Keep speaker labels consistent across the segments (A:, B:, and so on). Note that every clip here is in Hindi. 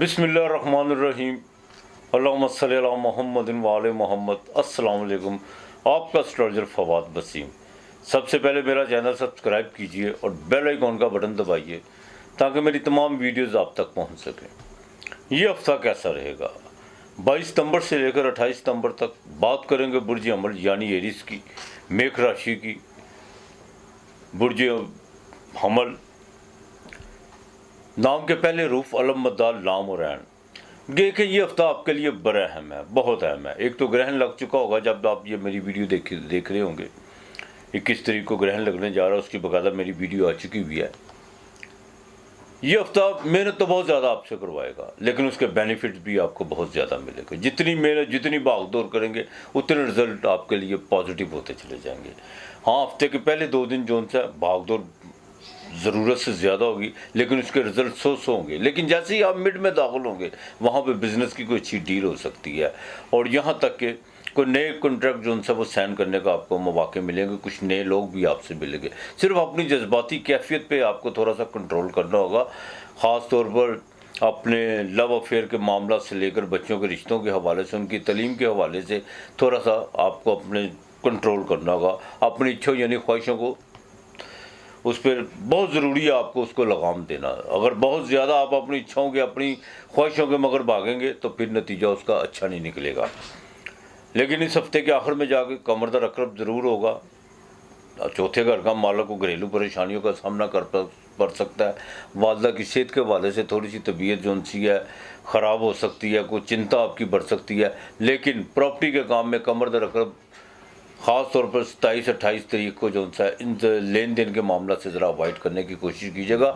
A: बिस्मिल्लाहिर्रहमानिर्रहीम। अल्लाहुम्मा सल्ली अला मुहम्मदिन व आले मोहम्मद। अस्सलाम वालेकुम। आपका एस्ट्रोलॉजर फवाद वसीम। सबसे पहले मेरा चैनल सब्सक्राइब कीजिए और बेल आइकॉन का बटन दबाइए ताकि मेरी तमाम वीडियोज़ आप तक पहुंच सकें। ये हफ्ता कैसा रहेगा? 22 सितंबर से लेकर 28 सितंबर तक बात करेंगे बुर्ज अमल यानी एरिस की, मेष राशि की, बुर्ज हमल नाम के पहले रूफ अलम मद्दाल लाम और ऐन। देखिए ये हफ्ता आपके लिए बड़ा अहम है, बहुत अहम है। एक तो ग्रहण लग चुका होगा जब आप ये मेरी वीडियो देख रहे होंगे। 21 तारीख को ग्रहण लगने जा रहा है, उसकी बकायदा मेरी वीडियो आ चुकी हुई है। ये हफ्ता मेहनत तो बहुत ज़्यादा आपसे करवाएगा, लेकिन उसके बेनिफिट भी आपको बहुत ज़्यादा मिलेंगे। जितनी मेहनत, जितनी भागदौड़ करेंगे, उतने रिजल्ट आपके लिए पॉजिटिव होते चले जाएंगे। हाँ, हफ्ते के पहले 2 दिन जो सा भागदौड़ ज़रूरत से ज़्यादा होगी, लेकिन उसके रिजल्ट सौ होंगे। लेकिन जैसे ही आप मिड में दाखिल होंगे, वहाँ पे बिज़नेस की कोई अच्छी डील हो सकती है और यहाँ तक कि कोई नए कॉन्ट्रैक्ट जो उनसे वो साइन करने का आपको मौके मिलेंगे। कुछ नए लोग भी आपसे मिलेंगे। सिर्फ अपनी जज्बाती कैफियत पे आपको थोड़ा सा कंट्रोल करना होगा। ख़ास तौर पर अपने लव अफेयर के मामला से लेकर बच्चों के रिश्तों के हवाले से, उनकी तालीम के हवाले से थोड़ा सा आपको अपने कंट्रोल करना होगा। अपनी इच्छा यानी ख्वाहिशों को, उस पर बहुत ज़रूरी है आपको उसको लगाम देना। अगर बहुत ज़्यादा आप अपनी इच्छाओं के, अपनी ख्वाहिशों के मगर भागेंगे तो फिर नतीजा उसका अच्छा नहीं निकलेगा। लेकिन इस हफ्ते के आखिर में जाके कमर दर्द अकरब ज़रूर होगा। चौथे घर का मालक को घरेलू परेशानियों का सामना पड़ सकता है। वालदा की सेहत के हवाले से थोड़ी सी तबीयत जो सी है ख़राब हो सकती है, कोई चिंता आपकी बढ़ सकती है। लेकिन प्रॉपर्टी के काम में कमर दर्द अकरब ख़ास तौर पर 27-28 तारीख को जो सा इन लेन देन के मामला से ज़रा अवॉइड करने की कोशिश कीजिएगा।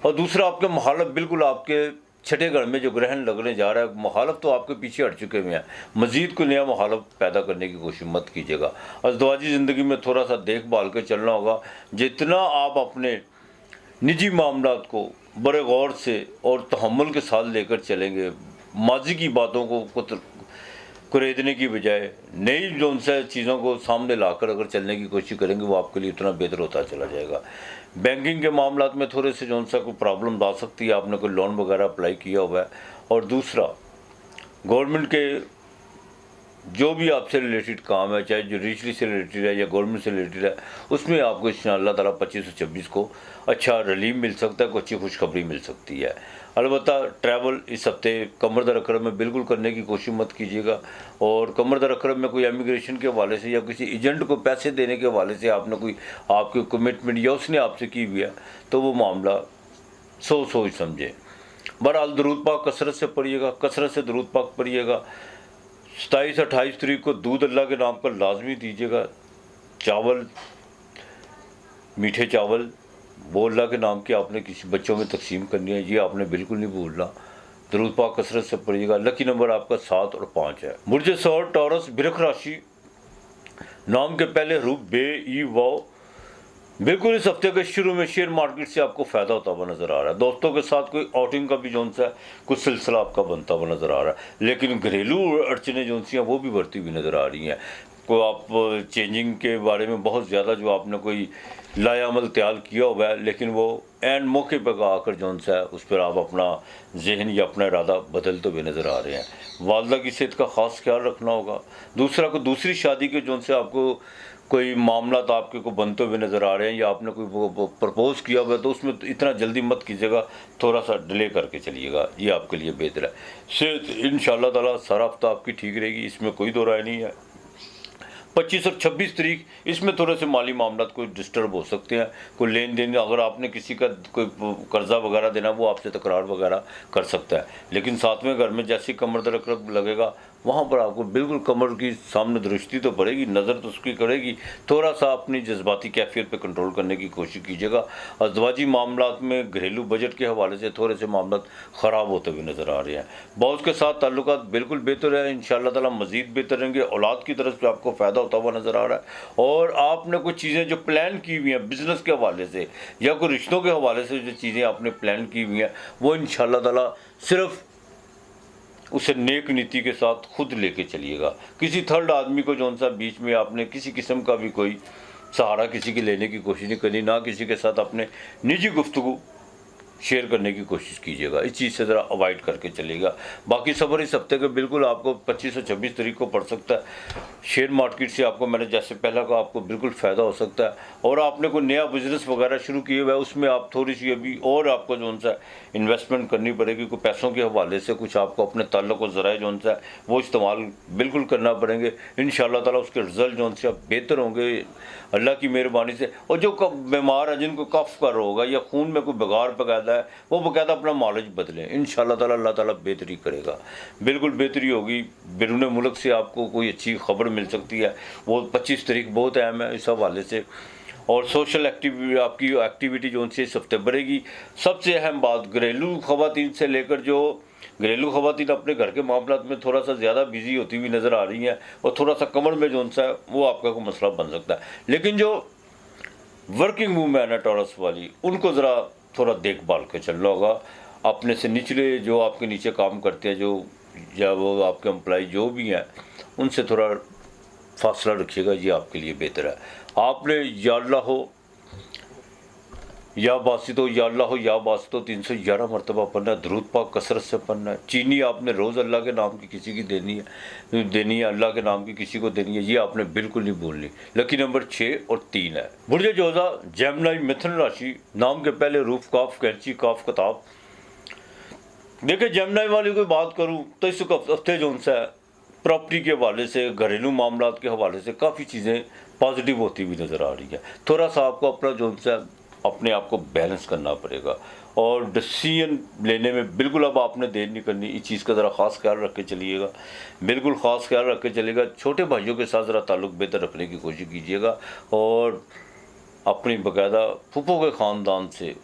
A: और दूसरा, आपके मुखालफ बिल्कुल आपके छठे घर में जो ग्रहण लगने जा रहा है, मुखालफ तो आपके पीछे हट चुके हुए हैं। मज़ीद कोई नया मुखालफ पैदा करने की कोशिश मत कीजिएगा। अज़दवाजी ज़िंदगी में थोड़ा सा देखभाल के चलना होगा। जितना आप अपने निजी मामलात को बड़े गौर से और तहम्मुल के साथ लेकर चलेंगे, माजी की बातों को कुरेदने की बजाय नई जो उनसे चीज़ों को सामने लाकर अगर चलने की कोशिश करेंगे, वो आपके लिए उतना बेहतर होता चला जाएगा। बैंकिंग के मामलात में थोड़े से जो उनसे कोई प्रॉब्लम आ सकती है, आपने कोई लोन वगैरह अप्लाई किया हुआ है। और दूसरा, गवर्नमेंट के जो भी आपसे रिलेटेड काम है, चाहे जुडिशरी से रिलेटेड है या गवर्नमेंट से रिलेटेड है, उसमें आपको इंशाअल्लाह ताला 25 और 26 को अच्छा रिलीफ मिल सकता है, कोई अच्छी खुशखबरी मिल सकती है। अलबत्ता ट्रैवल इस हफ्ते कमर दर अकरब में बिल्कुल करने की कोशिश मत कीजिएगा। और कमर दर अकरब में कोई इमिग्रेशन के हवाले से या किसी एजेंट को पैसे देने के हवाले से आपने कोई आपकी कमिटमेंट या उसने आपसे की हुई है, तो वो मामला सोच समझे। बहरहाल दरूद पाक कसरत से पढ़िएगा, कसरत से दरूद पाक पढ़िएगा। 27-28 तारीख को दूध अल्लाह के नाम पर लाजमी दीजिएगा। चावल, मीठे चावल वो अल्लाह के नाम के आपने किसी बच्चों में तकसीम करनी है, ये आपने बिल्कुल नहीं भूलना। दरूद पाक कसरत से पढ़िएगा। लकी नंबर आपका 7 और 5 है। बुर्ज सौर टॉरस बिरख राशि नाम के पहले रूप बे ई वाओ। बिल्कुल इस हफ्ते के शुरू में शेयर मार्केट से आपको फ़ायदा होता हुआ नज़र आ रहा है। दोस्तों के साथ कोई आउटिंग का भी जो सा कुछ सिलसिला आपका बनता हुआ नज़र आ रहा है। लेकिन घरेलू अड़चने जो सी हैं वो भी बढ़ती हुई नज़र आ रही हैं। को आप चेंजिंग के बारे में बहुत ज़्यादा जो आपने कोई लायामल त्याल किया हुआ है, लेकिन वो एंड मौके पर आकर जो सा है उस पर आप अपना जहन या अपना इरादा बदलते हुए नज़र आ रहे हैं। वालदा की सेहत का ख़ास ख्याल रखना होगा। दूसरा, को दूसरी शादी के जो से आपको कोई मामला तो आपके को बनते हुए नज़र आ रहे हैं या आपने कोई प्रपोज़ किया हुआ है, तो उसमें इतना जल्दी मत कीजिएगा, थोड़ा सा डिले करके चलिएगा, ये आपके लिए बेहतर है। सेहत इंशाअल्लाह ताला सारा हफ्ता आपकी ठीक रहेगी, इसमें कोई दो राय नहीं है। 25 और 26 तारीख इसमें थोड़े से माली मामला कोई डिस्टर्ब हो सकते हैं। कोई लेन देन, अगर आपने किसी का कोई कर्जा वगैरह देना, वो आपसे तकरार वगैरह कर सकता है। लेकिन 7वें घर में जैसे कमर दर्द अकरब लगेगा, वहाँ पर आपको बिल्कुल कमर की सामने दृष्टि तो पड़ेगी, नज़र तो उसकी करेगी। थोड़ा सा अपनी जज्बाती कैफियत पे कंट्रोल करने की कोशिश कीजिएगा। अज़दवाजी मामलात में घरेलू बजट के हवाले से थोड़े से मामला ख़राब होते हुए नज़र आ रहे हैं। बॉस के साथ ताल्लुकात बिल्कुल बेहतर है, इंशाअल्लाह ताला मज़ीद बेहतर रहेंगे। औलाद की तरफ से आपको फ़ायदा होता हुआ नज़र आ रहा है। और आपने कुछ चीज़ें जो प्लान की हुई हैं बिज़नेस के हवाले से या कोई रिश्तों के हवाले से, जो चीज़ें आपने प्लान की हुई हैं, वो इंशाअल्लाह ताला सिर्फ उसे नेक नीति के साथ खुद लेके चलिएगा। किसी थर्ड आदमी को जो सा बीच में आपने किसी किस्म का भी कोई सहारा किसी की लेने की कोशिश नहीं करनी, ना किसी के साथ अपने निजी गुफ्तगू शेयर करने की कोशिश कीजिएगा। इस चीज़ से ज़रा अवॉइड करके चलिएगा। बाकी सफ़र इस हफ्ते के बिल्कुल आपको 25 और 26 तारीख को पड़ सकता है। शेयर मार्केट से आपको मैंने जैसे पहला कहा आपको बिल्कुल फ़ायदा हो सकता है। और आपने कोई नया बिज़नेस वगैरह शुरू किए हुआ है उसमें आप थोड़ी सी अभी और आपको जो सा इन्वेस्टमेंट करनी पड़ेगी। कोई पैसों के हवाले से कुछ आपको अपने ताल्लुक़ व ज़राए जो सा वो इस्तेमाल बिल्कुल करना पड़ेंगे। इंशाअल्लाह ताला उसके रिज़ल्ट जो से बेहतर होंगे अल्लाह की मेहरबानी से। और जो बीमार है जिनको कफ का रोग है या खून में कोई बिगाड़ पैदा है वो बाकायदा अपना मालिज बदलें। इंशाअल्लाह ताला अल्लाह ताला बेहतरी करेगा, बिल्कुल बेहतरी होगी। बैरून मुल्क से आपको कोई अच्छी खबर मिल सकती है। वो 25 तारीख बहुत अहम है इस हवाले से। और सोशल आपकी एक्टिविटी जो उनसे इस हफ्ते बढ़ेगी। सबसे अहम बात घरेलू ख़वातीन से लेकर जो घरेलू ख़वातीन अपने घर के मामलात में थोड़ा सा ज़्यादा बिजी होती हुई नज़र आ रही हैं और थोड़ा सा कमर में जो सा है वो आपका कोई मसला बन सकता है। लेकिन जो वर्किंग वूमेन है टॉरस वाली उनको ज़रा थोड़ा देखभाल के चलना होगा। अपने से निचले जो आपके नीचे काम करते हैं जो या वो आपके एम्प्लॉय जो भी हैं उनसे थोड़ा फासला रखिएगा, ये आपके लिए बेहतर है। आपने या अल्लाह हो या बासित हो या अल्लाह हो या बासित हो 311 मरतबा पढ़ना है। दरूद पाक कसरत से पढ़ना है। चीनी आपने रोज़ अल्लाह के नाम की किसी की देनी है अल्लाह के नाम की किसी को देनी है, ये आपने बिल्कुल नहीं भूलनी। लकी नंबर 6 और 3 है। बुर्ज जोज़ा जेमिनी मिथुन राशि नाम के पहले रूफ काफ कैंची काफ किताब। देखिए जेमिनी वाली कोई बात करूँ तो इस हफ्ते जो सा प्रॉपर्टी के हवाले से घरेलू मामलात के हवाले से काफ़ी चीज़ें पॉजिटिव होती हुई नज़र आ रही है। थोड़ा सा आपको अपना जो सा अपने आप को बैलेंस करना पड़ेगा और डिसीजन लेने में बिल्कुल अब आपने देर नहीं करनी। इस चीज़ का ज़रा ख़ास ख्याल रख के चलिएगा, बिल्कुल ख़ास ख्याल रख के चलिएगा। छोटे भाइयों के साथ ज़रा ताल्लुक़ बेहतर रखने की कोशिश कीजिएगा और अपनी बाकायदा फूफो के ख़ानदान से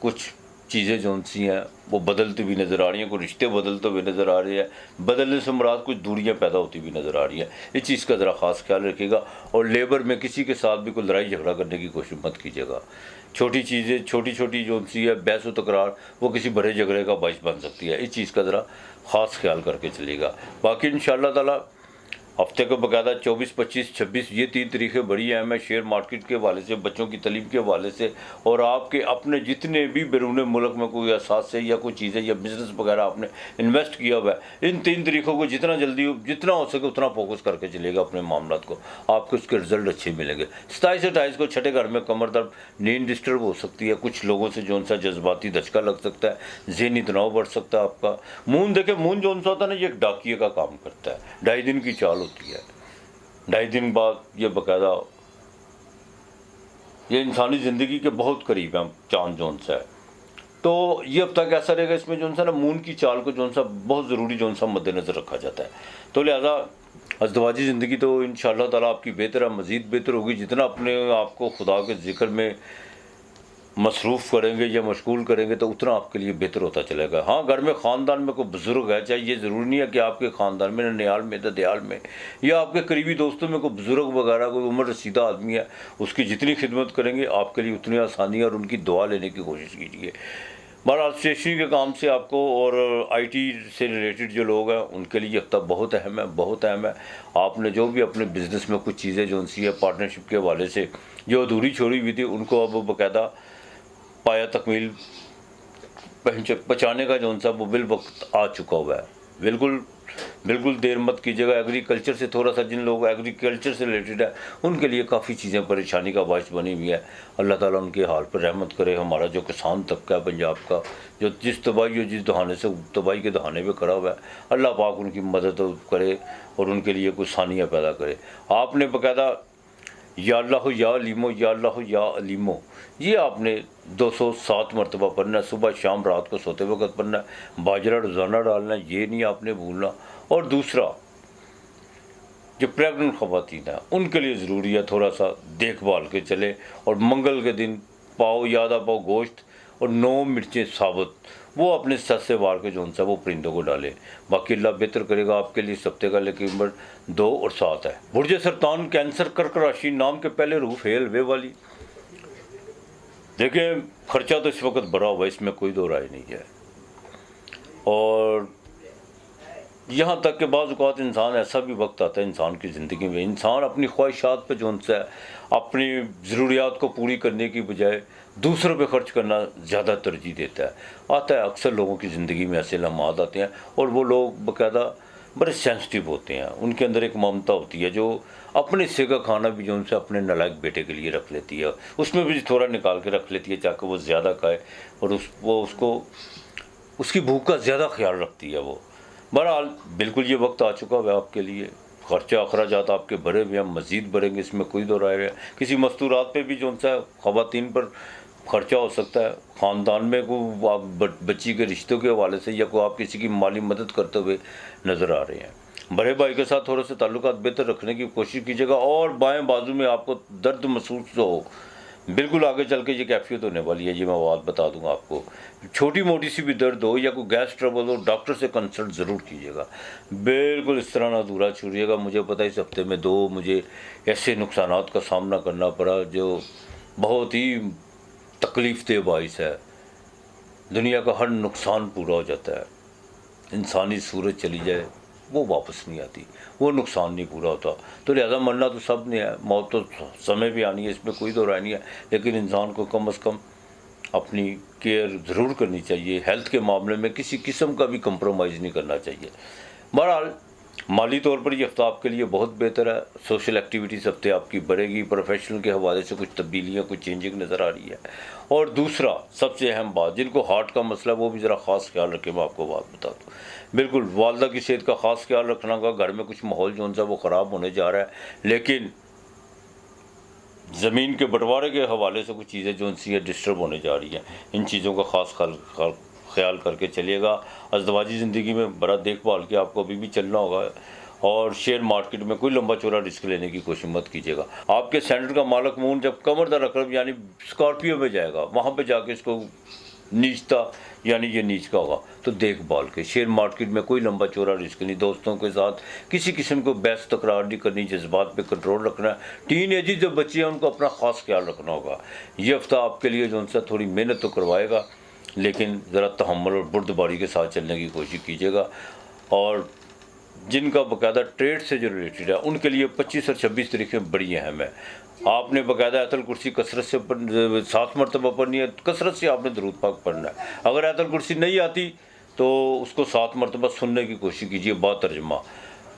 A: कुछ चीज़ें जो सी हैं वो बदलती हुई नज़र आ रही हैं। कुछ रिश्ते बदलते हुए नज़र आ रहे हैं। बदलने से मुराद कुछ दूरियां पैदा होती हुई नज़र आ रही हैं। इस चीज़ का ज़रा ख़ास ख्याल रखिएगा। और लेबर में किसी के साथ भी कोई लड़ाई झगड़ा करने की कोशिश मत कीजिएगा। छोटी चीज़ें छोटी छोटी जो सी है बहस व तकरार वो किसी बड़े झगड़े का बाइस बन सकती है। इस चीज़ का ज़रा ख़ास ख्याल करके चलिएगा। बाकी इंशाअल्लाह ताला हफ्ते को बाकायदा 24, 25, 26 ये 3 तारीखें बड़ी अहम है शेयर मार्केट के हवाले से, बच्चों की तालीम के हवाले से और आपके अपने जितने भी बैरून मुल्क में कोई असास से या कोई चीज़ें या बिज़नेस वगैरह आपने इन्वेस्ट किया हुआ है, इन 3 तारीखों को जितना जल्दी जितना हो सके उतना फोकस करके चलेगा अपने मामलात को, आपको उसके रिजल्ट अच्छे मिलेंगे। 27 से 28 को छठे घर में कमर दर्द, नींद डिस्टर्ब हो सकती है। कुछ लोगों से जो सा जज्बाती धचका लग सकता है, ज़हनी तनाव बढ़ सकता है आपका। मून देखे मून जो सा होता है ना ये एक डाकिए का काम करता है। 2.5 दिन की चाल होती है। 2.5 दिन बाद ये बाकायदा ये इंसानी ज़िंदगी के बहुत करीब है चांद जोन सा है। तो ये हफ्ता कैसा रहेगा इसमें जो सा ना मून की चाल को जो सा बहुत ज़रूरी जो सा मद्देनज़र रखा जाता है। तो लिहाजा अज़दवाजी ज़िंदगी तो इंशाअल्लाह ताला आपकी बेहतर है, मज़ीद बेहतर होगी। जितना अपने आपको खुदा के ज़िक्र में मसरूफ़ करेंगे या मशगूल करेंगे तो उतना आपके लिए बेहतर होता चलेगा। हाँ, घर में ख़ानदान में कोई बुज़ुर्ग है, चाहे ये ज़रूरी नहीं है कि आपके ख़ानदान में ननियाल में ददयाल में या आपके करीबी दोस्तों में कोई बुज़ुर्ग वगैरह कोई उम्र रसीदा आदमी है, उसकी जितनी खिदमत करेंगे आपके लिए उतनी आसानी और उनकी दुआ लेने की कोशिश कीजिए। बहरहाल स्टेशनरी के काम से आपको और IT से रिलेटेड जो लोग हैं उनके लिए हफ्ता बहुत अहम है, बहुत अहम है। आपने जो भी अपने बिज़नेस में कुछ चीज़ें जो सी है पार्टनरशिप के हवाले से जो अधूरी छोड़ी हुई थी उनको अब बाकायदा पाया तकमील पहुँचाने का जो सा वो बिल वक्त आ चुका हुआ है। बिल्कुल देर मत कीजिएगा। एग्रीकल्चर से थोड़ा सा जिन लोग एग्रीकल्चर से रिलेटेड है उनके लिए काफ़ी चीज़ें परेशानी का बायस बनी हुई है। अल्लाह ताला उनके हाल पर रहमत करे। हमारा जो किसान तबका है पंजाब का जो जिस तबाही और जिस दहाने से तबाही के दहाने पे खड़ा हुआ है, अल्लाह पाक उनकी मदद करे और उनके लिए कुछ आसानियाँ पैदा करे। आपने बाकायदा या अल्लाह या अलीमो या अल्लाह या अलीमो ये आपने 207 मरतबा पढ़ना, सुबह शाम रात को सोते वक्त पढ़ना। बाजरा रोज़ाना डालना ये नहीं आपने भूलना। और दूसरा जो प्रेगनेंट ख़वातीन हैं उनके लिए ज़रूरी है थोड़ा सा देखभाल के चले और मंगल के दिन पाओ यादा पाओ गोश्त और 9 मिर्चें साबुत वो अपने सर से वार के जो सा वो परिंदों को डालें। बाकी अल्लाह बेहतर करेगा आपके लिए। सप्ते का लेकिन नंबर 2 और 7 है। बुर्ज सरतान कैंसर कर्क राशि नाम के पहले रूफ है वे वाली। देखिए खर्चा तो इस वक्त बड़ा हुआ, इसमें कोई दो राय नहीं है। और यहाँ तक कि बाज़ औक़ात इंसान ऐसा भी वक्त आता है इंसान की ज़िंदगी में इंसान अपनी ख्वाहिशात पर जो सा अपनी ज़रूरियात को पूरी करने की बजाय दूसरों पे खर्च करना ज़्यादा तरजीह देता है। आता है अक्सर लोगों की ज़िंदगी में ऐसे लम्हात आते हैं और वो लोग बाकायदा बड़े सेंसिटिव होते हैं, उनके अंदर एक ममता होती है जो अपने हिस्से का खाना भी जो उनसे अपने नालायक बेटे के लिए रख लेती है, उसमें भी थोड़ा निकाल के रख लेती है ताकि वो ज़्यादा खाए और वो उसको उसकी भूख का ज़्यादा ख्याल रखती है वो। बहरहाल बिल्कुल ये वक्त आ चुका है आपके लिए, खर्चा अखराजात आपके भरे हुए हैं, मज़ीद बढ़ेंगे, इसमें कोई दो राय है। किसी मस्तूरात पे भी जो सा ख़वातीन पर खर्चा हो सकता है, ख़ानदान में कोई आप बच्ची के रिश्तों के हवाले से या कोई आप किसी की माली मदद करते हुए नज़र आ रहे हैं। बड़े भाई के साथ थोड़े से ताल्लुकात बेहतर रखने की कोशिश कीजिएगा और बाएं बाजू में आपको दर्द महसूस हो, बिल्कुल आगे चल के ये कैफियत होने वाली है, ये मैं बात बता दूंगा आपको। छोटी मोटी सी भी दर्द हो या कोई गैस ट्रबल हो, डॉक्टर से कंसल्ट ज़रूर कीजिएगा। बिल्कुल इस तरह ना अधूरा छोड़िएगा। मुझे पता है इस हफ्ते में 2 मुझे ऐसे नुकसानात का सामना करना पड़ा जो बहुत ही तकलीफ़ दे बाइस है। दुनिया का हर नुकसान पूरा हो जाता है, इंसानी सूरत चली जाए वो वापस नहीं आती, वो नुकसान नहीं पूरा होता। तो लिहाजा मरना तो सब ने है, मौत तो समय भी आनी है, इसमें कोई दो राय नहीं है। लेकिन इंसान को कम अज़ कम अपनी केयर ज़रूर करनी चाहिए, हेल्थ के मामले में किसी किस्म का भी कंप्रोमाइज़ नहीं करना चाहिए। बहरहाल माली तौर पर ये हफ्ता आपके लिए बहुत बेहतर है। सोशल एक्टिविटीज़ हफ्ते आपकी बढ़ेगी, प्रोफेशनल के हवाले से कुछ तब्दीलियाँ, कुछ चेंजिंग नज़र आ रही है। और दूसरा सबसे अहम बात, जिनको हार्ट का मसला है वो भी ज़रा ख़ास ख्याल रखें। मैं आपको बात बता दूँ, बिल्कुल वालदा की सेहत का ख़ास ख्याल रखना का। घर में कुछ माहौल जो सा वो ख़राब होने जा रहा है, लेकिन ज़मीन के बंटवारे के हवाले से कुछ चीज़ें जो सी है डिस्टर्ब होने जा रही हैं। इन चीज़ों का ख़ास ख्याल करके चलिएगा। अज़दवाजी ज़िंदगी में बड़ा देखभाल के आपको अभी भी चलना होगा और शेयर मार्केट में कोई लंबा चौड़ा रिस्क लेने की कोशिश मत कीजिएगा। आपके स्टैंडर्ड का मालक मून जब कमरदार रकम यानी स्कॉर्पियो में जाएगा, वहाँ पे जाके इसको नीचता यानी ये नीच का होगा। तो देखभाल के शेयर मार्केट में कोई लंबा चौड़ा रिस्क नहीं, दोस्तों के साथ किसी किस्म को बहस तकरार नहीं करनी, जज्बात पे कंट्रोल रखना है। टीन एजी जो बच्चे हैं उनको अपना ख़ास ख्याल रखना होगा। ये हफ्ता आपके लिए जो उनसे थोड़ी मेहनत तो करवाएगा, लेकिन ज़रा तहम्मुल और बुर्दबारी के साथ चलने की कोशिश कीजिएगा। और जिनका बाकायदा ट्रेड से जो रिलेटेड है उनके लिए 25 और 26 तारीखें बड़ी अहम है। आपने बाकायदा आयतुल कुर्सी कसरत से 7 मरतबा पढ़नी है, कसरत से आपने दुरूद पाक पढ़ना है। अगर आयतुल कुर्सी नहीं आती तो उसको 7 मरतबा सुनने की कोशिश कीजिए बातर्जमा।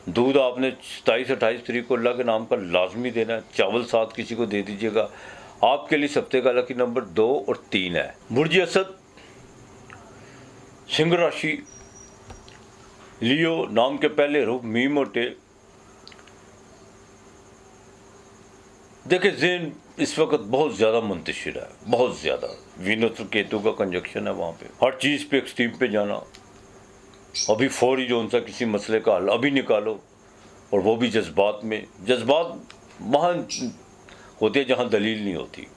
A: दूध आपने 27-28 तारीख को अल्लाह के नाम का लाजमी देना है, चावल साथ किसी को दे दीजिएगा। आपके लिए हफ्ते का लकी नंबर 2 और 3 है। बुर्ज असद, सिंह राशि, लियो, नाम के पहले रूप मीम और टे। देखिए ज़हन इस वक्त बहुत ज़्यादा मुंतशिर है, बहुत ज़्यादा। वीनस और केतु का कंजक्शन है वहाँ पे, हर चीज़ पे एक्सट्रीम पे जाना। अभी फौरी जो उनसा किसी मसले का हल अभी निकालो, और वो भी जज्बात में। जज्बात वहाँ होते हैं जहाँ दलील नहीं होती।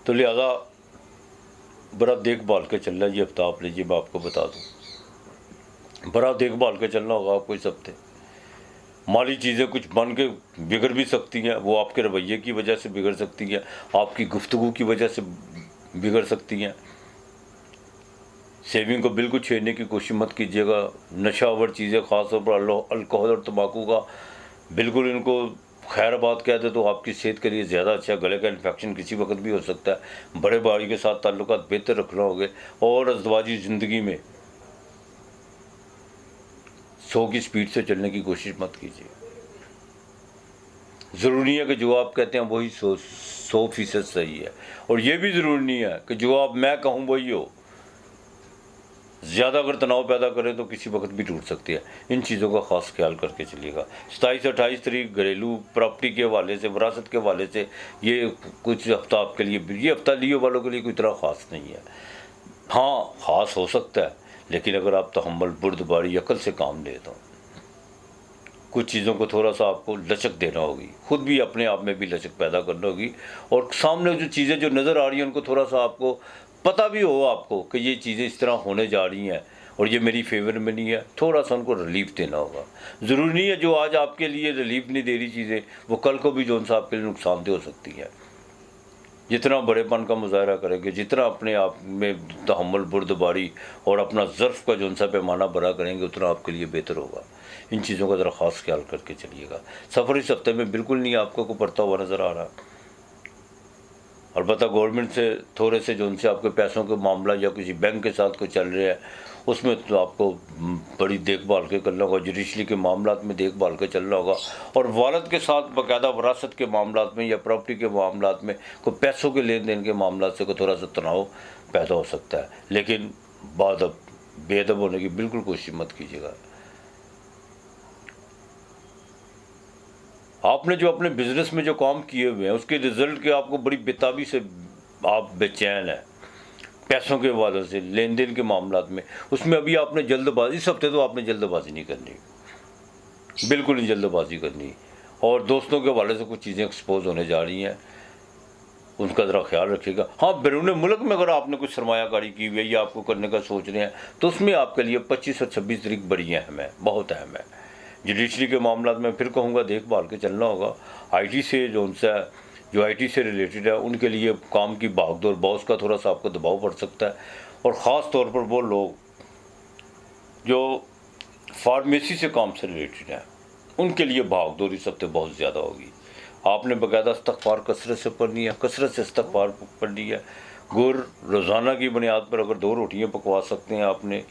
A: तो लिहाजा बड़ा देखभाल के चलना ये हफ्ता आप लीजिए, मैं आपको बता दूँ, बड़ा देखभाल के चलना होगा आपको इस हफ्ते। माली चीज़ें कुछ बन के बिगड़ भी सकती हैं, वो आपके रवैये की वजह से बिगड़ सकती हैं, आपकी गुफ्तगू की वजह से बिगड़ सकती हैं। सेविंग को बिल्कुल छेड़ने की कोशिश मत कीजिएगा। नशावर चीज़ें, ख़ास तौर पर अल्कोहल और तंबाकू का बिल्कुल इनको खैराबाद कह दे तो आपकी सेहत के लिए ज़्यादा अच्छा। गले का इन्फेक्शन किसी वक्त भी हो सकता है। बड़े भाई के साथ ताल्लुकात बेहतर रखना होगे और अज़दवाजी ज़िंदगी में 100 की स्पीड से चलने की कोशिश मत कीजिए। ज़रूरी है कि जो आप कहते हैं वही 100% सही है, और ये भी ज़रूरी नहीं है कि जो आप मैं कहूँ वही हो। ज़्यादा अगर तनाव पैदा करें तो किसी वक्त भी टूट सकती है। इन चीज़ों का ख़ास ख्याल करके चलिएगा। 27-28 तारीख घरेलू प्रॉपर्टी के हवाले से, विरासत के हवाले से ये कुछ हफ्ता आपके लिए, ये हफ्ता लियो वालों के लिए कोई इतना ख़ास नहीं है। हाँ ख़ास हो सकता है, लेकिन अगर आप तहम्मुल, बुर्दबारी, अकल से काम ले तो कुछ चीज़ों को थोड़ा सा आपको लचक देना होगी, खुद भी अपने आप में भी लचक पैदा करनी होगी। और सामने जो चीज़ें जो नज़र आ रही हैं उनको थोड़ा सा आपको पता भी हो आपको कि ये चीज़ें इस तरह होने जा रही हैं और ये मेरी फेवर में नहीं है, थोड़ा सा उनको रिलीफ देना होगा। ज़रूरी नहीं है जो आज आपके लिए रिलीफ नहीं दे रही चीज़ें वो कल को भी जो सा आपके लिए नुकसानदेह हो सकती है। जितना बड़ेपन का मुजाहरा करेंगे, जितना अपने आप में तहम्मुल, बुर्दबारी और अपना ज़र्फ़ का जो सा पैमाना बड़ा करेंगे, उतना आपके लिए बेहतर होगा। इन चीज़ों का ज़रा ख़ास ख्याल करके चलिएगा। सफ़र इस हफ्ते में बिल्कुल नहीं आपको को पड़ता हुआ नज़र आ रहा। अलबत्ता गवर्नमेंट से थोड़े से जो उनसे आपके पैसों के मामला या किसी बैंक के साथ कोई चल रहा है उसमें तो आपको बड़ी देखभाल के करना होगा, जुडिशली के मामला में देखभाल के चलना होगा, और वालद के साथ बाकायदा वरासत के मामला में या प्रॉपर्टी के मामला में कोई पैसों के लेन देन के मामला से कोई थोड़ा सा तनाव पैदा हो सकता है। लेकिन बादब बेअदब होने की बिल्कुल कोशिश मत कीजिएगा। आपने जो अपने बिजनेस में जो काम किए हुए हैं उसके रिजल्ट के आपको बड़ी बेताबी से आप बेचैन है, पैसों के हवाले से लेन देन के मामला में, उसमें अभी आपने जल्दबाजी, इस हफ्ते तो आपने जल्दबाजी नहीं करनी, बिल्कुल नहीं जल्दबाजी करनी। और दोस्तों के हवाले से कुछ चीज़ें एक्सपोज होने जा रही हैं, उनका ज़रा ख्याल रखिएगा। हाँ, बैरून मुल्क में अगर आपने कुछ सरमायाकारी की हुई है या आपको करने का सोच रहे हैं तो उसमें आपके लिए 25 और 26 तारीख बड़ी अहम है, बहुत अहम है। जुडिशरी के मामला में फिर कहूँगा देखभाल के चलना होगा। आईटी से जो आईटी से रिलेटेड है उनके लिए काम की भागदौड़, बॉस का थोड़ा सा आपको दबाव पड़ सकता है, और ख़ास तौर पर वो लोग जो फार्मेसी से काम से रिलेटेड है उनके लिए भागदौड़ इस हफ्ते बहुत ज़्यादा होगी। आपने बाकायदा इस्तग़फ़ार कसरत से पढ़नी है, कसरत से इस्तग़फ़ार पढ़नी है। गुर रोज़ाना की बुनियाद पर अगर 2 रोटियाँ पकवा सकते हैं आपने